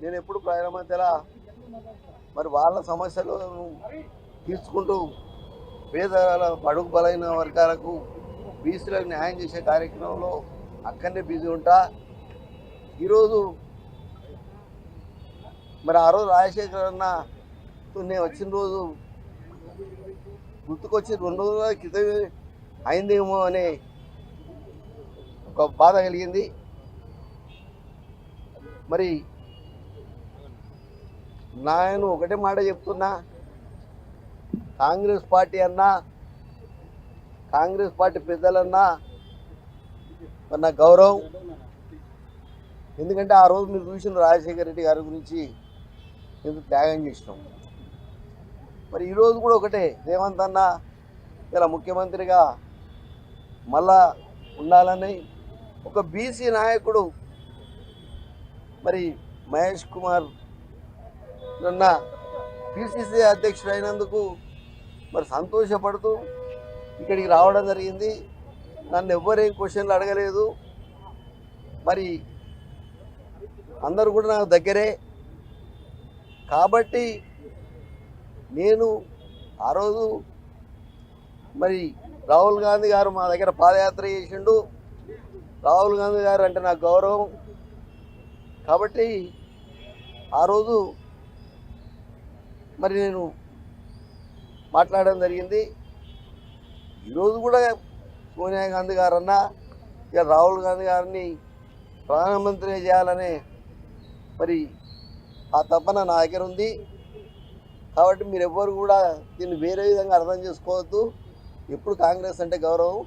నేను ఎప్పుడు ప్రజల మధ్యలో మరి వాళ్ళ సమస్యలు తీసుకుంటూ పేదల బడుగు బలైన వర్గాలకు బీసీలకు న్యాయం చేసే కార్యక్రమంలో అక్కడనే బిజీ ఉంటా. ఈరోజు మరి ఆ రోజు రాజశేఖర్ అన్నతో నేను వచ్చిన రోజు గుర్తుకొచ్చి 2 రోజుల క్రితమే అయిందేమో అనే ఒక బాధ కలిగింది. మరి నేను ఒకటే మాట చెప్తున్నా, కాంగ్రెస్ పార్టీ అన్నా, కాంగ్రెస్ పార్టీ పెద్దలన్నా మరి నా గౌరవం. ఎందుకంటే ఆ రోజు మీరు చూసిన రాజశేఖర రెడ్డి గారి గురించి ఎంత త్యాగం చేసినాం. మరి ఈరోజు కూడా ఒకటే, రేవంత్ అన్న ఇలా ముఖ్యమంత్రిగా మళ్ళా ఉండాలని ఒక బీసీ నాయకుడు మరి మహేష్ కుమార్ నిన్న పిసిసి అధ్యక్షుడు అయినందుకు మరి సంతోషపడుతూ ఇక్కడికి రావడం జరిగింది. నన్ను ఎవ్వరేం క్వశ్చన్లు అడగలేదు. మరి అందరూ కూడా నాకు దగ్గరే కాబట్టి నేను ఆ రోజు మరి రాహుల్ గాంధీ గారు మా దగ్గర పాదయాత్ర చేసిండు. రాహుల్ గాంధీ గారు అంటే నాకు గౌరవం కాబట్టి ఆ రోజు మరి నేను మాట్లాడడం జరిగింది. ఈరోజు కూడా సోనియా గాంధీ గారన్నా ఇక రాహుల్ గాంధీ గారిని ప్రధానమంత్రి చేయాలనే మరి ఆ తపన నా దగ్గర ఉంది. కాబట్టి మీరు ఎవ్వరు కూడా దీన్ని వేరే విధంగా అర్థం చేసుకోవద్దు. ఎప్పుడు కాంగ్రెస్ అంటే గౌరవం,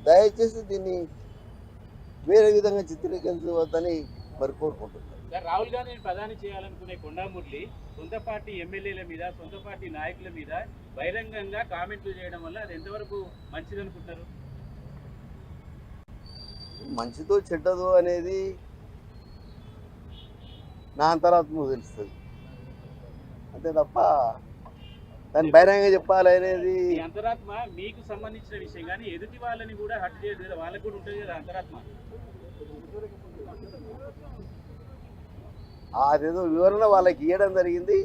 దయచేసి దీన్ని వేరే విధంగా చిత్రీకరించవద్దని మరి కోరుకుంటున్నాను. రాహుల్ గాంధీని ప్రధాని చేయాలనుకునే కొండా మురళి సొంత పార్టీ ఎమ్మెల్యేల మీద, సొంత పార్టీ నాయకుల మీద బహిరంగంగా కామెంట్లు చేయడం వల్ల అది ఎంతవరకు మంచిదనుకుంటున్నారు? మంచిదో చెడ్డదో అనేది నా అంతరాత్మ తెలుస్తుంది అంతే తప్ప దాన్ని బహిరంగంగా చెప్పాలి అనేది అంతరాత్మ మీకు సంబంధించిన విషయం. కానీ ఎదుటి వాళ్ళని కూడా హట్ చేయదు కదా, వాళ్ళకు కూడా ఉంటుంది కదా అంతరాత్మ. అదేదో వివరణ వాళ్ళకి ఇవ్వడం జరిగింది.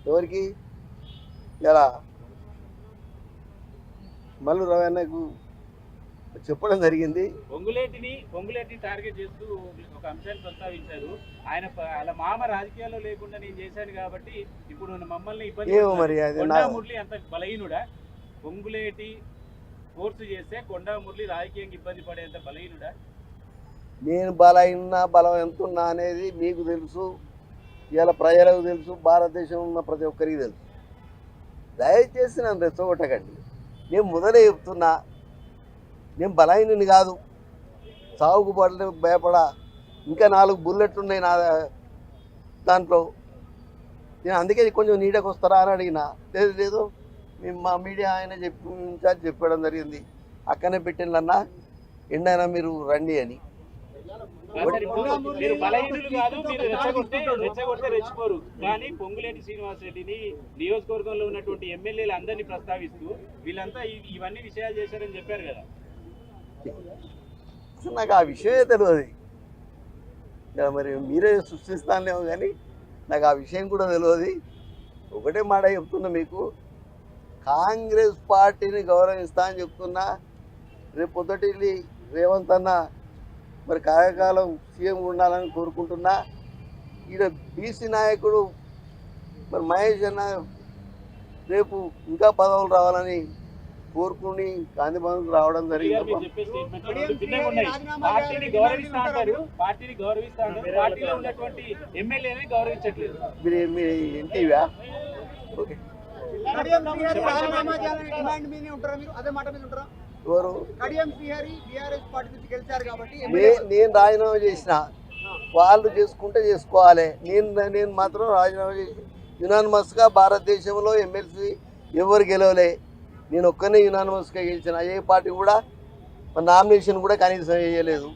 ఎవరికి ఇలా మల్లు రవణకు చెప్పడం జరిగింది. పొంగులేటిని టార్గెట్ చేస్తూ ఒక అంశాన్ని ప్రస్తావించారు. ఆయన అలా మామ రాజకీయాల్లో లేకుండా నేను చేశాను కాబట్టి ఇప్పుడు మమ్మల్ని ఇబ్బంది కొండా మురళి అంత బలహీనుడా? పొంగులేటి ఫోర్స్ చేస్తే కొండా మురళి రాజకీయంగా ఇబ్బంది పడేంత బలహీనుడా? నేను బలం ఎంతున్నా అనేది మీకు తెలుసు, ఇవాళ ప్రజలకు తెలుసు, భారతదేశంలో ఉన్న ప్రతి ఒక్కరికి తెలుసు. దయచేసి నన్ను రెచ్చగొట్టకండి. నేను మొదలే చెప్తున్నా, నేను బలహీనుని కాదు, సాగుకు భయపడా. ఇంకా 4 బుల్లెట్లు ఉన్నాయి నా దాంట్లో. నేను అందుకే కొంచెం నీడకు వస్తారా అని అడిగినా. లేదు మేము మా మీడియా ఆయన చెప్పడం జరిగింది, అక్కడనే పెట్టిందన్నా ఎండైనా మీరు రండి అని. మీరు బలహీనులు కాదు, మీరు రెచ్చగొడితే రెచ్చిపోరు. కానీ పొంగులేటి శ్రీనివాస్ రెడ్డిని నియోజకవర్గంలో ఉన్నటువంటి ఎమ్మెల్యేలు అందరినీ ప్రస్తావిస్తూ వీళ్ళంతా ఇవన్నీ విషయాలు చేశారని చెప్పారు కదా. నాకు ఆ విషయమే తెలియదు. మరి మీరే సృష్టిస్తానేమో కానీ నాకు ఆ విషయం కూడా తెలియదు. ఒకటే మాట చెప్తున్నా మీకు, కాంగ్రెస్ పార్టీని గౌరవిస్తా అని చెప్తున్నా. రేపు పొద్దుటి రేవంత్ అన్న మరి కార్యకాలం సీఎం ఉండాలని కోరుకుంటున్నా. ఈడ బీసీ నాయకుడు మరి మహేష్ అన్న రేపు ఇంకా పదవులు రావాలని కోరుకుని గాంధీ భవన్కు రావడం జరిగింది. మీరు ఎన్టీవా? ఓకే, ఎవరు? నేను రాజీనామా చేసిన, వాళ్ళు చేసుకుంటే చేసుకోవాలి. నేను మాత్రం రాజీనామా చేసి యునానిమస్గా భారతదేశంలో ఎమ్మెల్సీ ఎవరు గెలవలే, నేను ఒక్కనే యునానిమస్గా గెలిచిన. ఏ పార్టీ కూడా నామినేషన్ కూడా కనీసం వేయలేదు.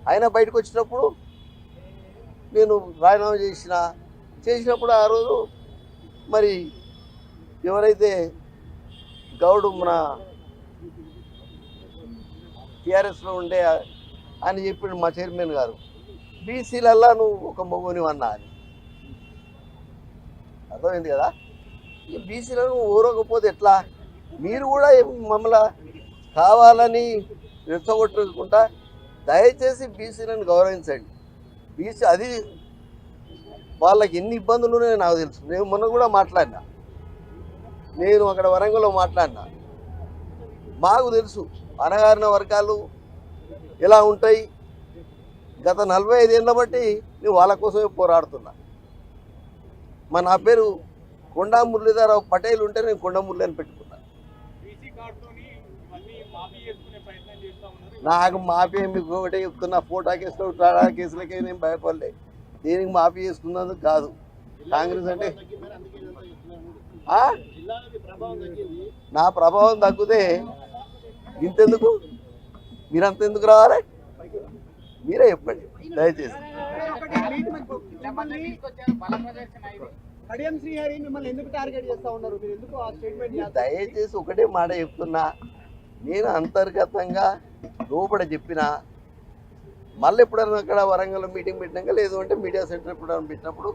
అయినా బయటకు వచ్చినప్పుడు నేను రాజీనామా చేసినప్పుడు ఆ రోజు మరి ఎవరైతే గౌడు మన టీఆర్ఎస్లో ఉండే ఆయన చెప్పిండు, మా చైర్మన్ గారు బీసీలల్లా నువ్వు ఒక మొగుని అన్నా అని అర్థమైంది కదా. ఈ బీసీలను ఊరకపోతే ఎట్లా? మీరు కూడా మమ్మల్ని కావాలని రెచ్చగొట్టుకుంటా. దయచేసి బీసీలను గౌరవించండి. బీసీ అది వాళ్ళకి ఎన్ని ఇబ్బందులు ఉన్నాయో నాకు తెలుసు. నేను మొన్న కూడా మాట్లాడినా, నేను అక్కడ వరంగల్లో మాట్లాడినా. మాకు తెలుసు అణగారిన వర్గాలు ఎలా ఉంటాయి. గత 45 ఏళ్ళ బట్టి నేను వాళ్ళ కోసమే పోరాడుతున్నా. నా పేరు కొండా మురళీధరరావు పటేల్ ఉంటే నేను కొండ మురళి అని పెట్టుకున్నా. నాకు మాఫీ మీకు ఒకటే చెప్తున్నా, ఫోటో కేసులో టాడా కేసులకే నేను భయపడలే. దేనికి మాఫీ చేసుకున్నందుకు కాదు. కాంగ్రెస్ అంటే నా ప్రభావం తగ్గితే ఇంతెందుకు, మీరంతెందుకు రావాలి? మీరే చెప్పండి దయచేసి. దయచేసి ఒకటే మాట చెప్తున్నా, నేను అంతర్గతంగా లోపల చెప్పిన, మళ్ళీ ఎప్పుడైనా అక్కడ వరంగల్ మీటింగ్ పెట్టినాక, లేదు అంటే మీడియా సెంటర్ ఎప్పుడైనా పెట్టినప్పుడు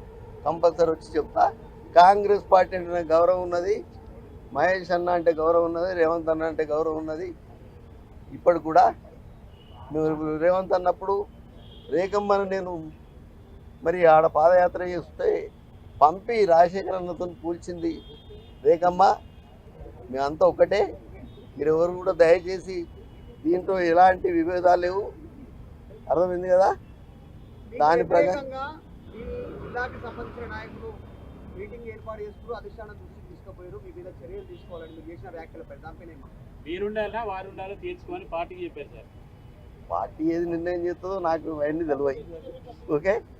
కంపల్సరీ వచ్చి చెప్తా. కాంగ్రెస్ పార్టీ అంటే నాకు గౌరవం ఉన్నది, మహేష్ అన్న అంటే గౌరవం ఉన్నది, రేవంత్ అన్న అంటే గౌరవం ఉన్నది. ఇప్పుడు కూడా రేవంత్ అన్నప్పుడు రేఖమ్మను నేను మరి ఆడ పాదయాత్ర చేస్తే పంపి రాజశేఖర్ అన్నతో కూల్చింది రేఖమ్మ. మేమంతా ఒకటే. మీరు ఎవరు కూడా దయచేసి దీంట్లో ఎలాంటి విభేదాలు లేవు. అర్థమైంది కదా. దాని ప్రకారం జిల్లాకి సంబంధించిన నాయకులు మీటింగ్ ఏర్పాటు చేస్తూ అధిష్టానం దృష్టికి తీసుకుపోయారు. మీ మీద చర్యలు తీసుకోవాలని మీరు చేసిన వ్యాఖ్యలపై దానిపైన మీరుండాలా వారుండాలో తీర్చుకొని పార్టీకి చెప్పారు సార్. పార్టీ ఏది నిర్ణయం చేస్తుందో నాకు అవన్నీ తెలియదు. ఓకే.